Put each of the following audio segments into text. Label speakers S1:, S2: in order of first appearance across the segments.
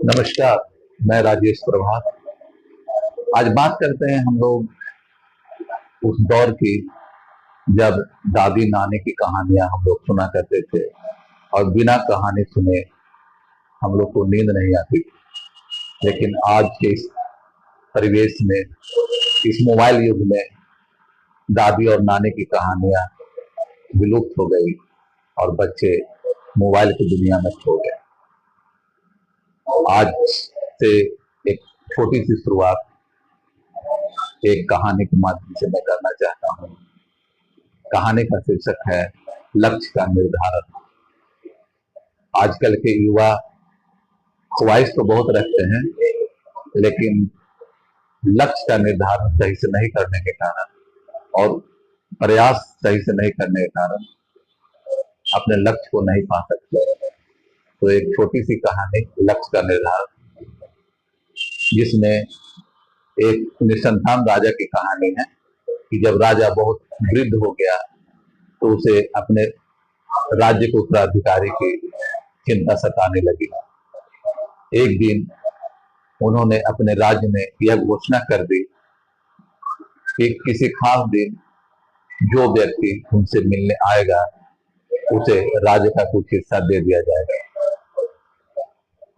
S1: नमस्कार। मैं राजेश प्रभात। आज बात करते हैं हम लोग उस दौर की जब दादी नानी की कहानियां हम लोग सुना करते थे और बिना कहानी सुने हम लोग को नींद नहीं आती थी। लेकिन आज के इस परिवेश में, इस मोबाइल युग में दादी और नानी की कहानियां विलुप्त हो गई और बच्चे मोबाइल की दुनिया में खो गए। आज से एक छोटी सी शुरुआत एक कहानी के माध्यम से मैं करना चाहता हूँ। कहानी का शीर्षक है लक्ष्य का निर्धारण। आजकल के युवा ख्वाहिश तो बहुत रखते हैं, लेकिन लक्ष्य का निर्धारण सही से नहीं करने के कारण और प्रयास सही से नहीं करने के कारण अपने लक्ष्य को नहीं पा सकते। तो एक छोटी सी कहानी लक्ष्य का निर्धारण, जिसमें एक निसंतान राजा की कहानी है कि जब राजा बहुत वृद्ध हो गया तो उसे अपने राज्य के उत्तराधिकारी की चिंता सताने लगी। एक दिन उन्होंने अपने राज्य में यह घोषणा कर दी कि किसी खास दिन जो व्यक्ति उनसे मिलने आएगा उसे राज्य का कुछ हिस्सा दे दिया जाएगा।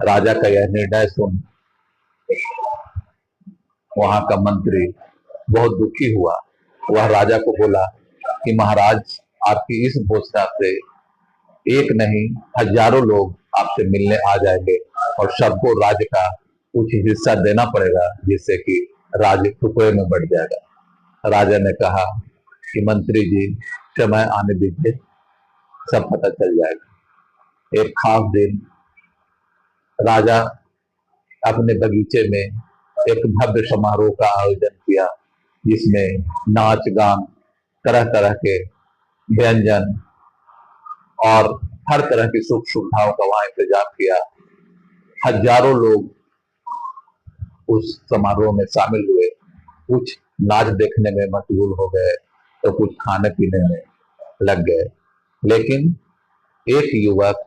S1: राजा का यह निर्णय सुन वहां का मंत्री बहुत दुखी हुआ। वह राजा को बोला कि महाराज, आपकी इस घोषणा से एक नहीं हजारों लोग आपसे मिलने आ जाएंगे और सबको राज्य का कुछ हिस्सा देना पड़ेगा, जिससे कि राज्य टुकड़े में बढ़ जाएगा। राजा ने कहा कि मंत्री जी, समय आने दीजिए, सब पता चल जाएगा। एक खास दिन राजा अपने बगीचे में एक भव्य समारोह का आयोजन किया, जिसमें नाच गान, तरह तरह के व्यंजन और हर तरह की सुख सुविधाओं का वहां इंतजाम किया। हजारों लोग उस समारोह में शामिल हुए। कुछ नाच देखने में मशगूल हो गए तो कुछ खाने पीने में लग गए। लेकिन एक युवक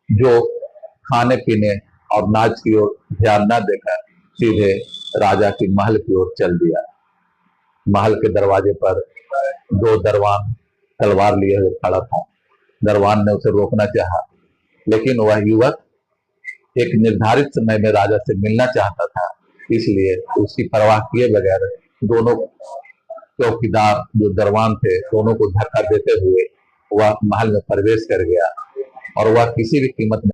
S1: जो खाने पीने और नाच की ओर ध्यान न देकर सीधे राजा की महल की ओर चल दिया। महल के दरवाजे पर दो दरवान तलवार लिए हुए खड़ा था। दरवान ने उसे रोकना चाहा, लेकिन वह युवक एक निर्धारित समय में राजा से मिलना चाहता था, इसलिए उसकी परवाह किए बगैर दोनों चौकीदार जो दरवान थे, दोनों को धक्का देते हुए वह महल में प्रवेश कर गया और वह किसी भी कीमत में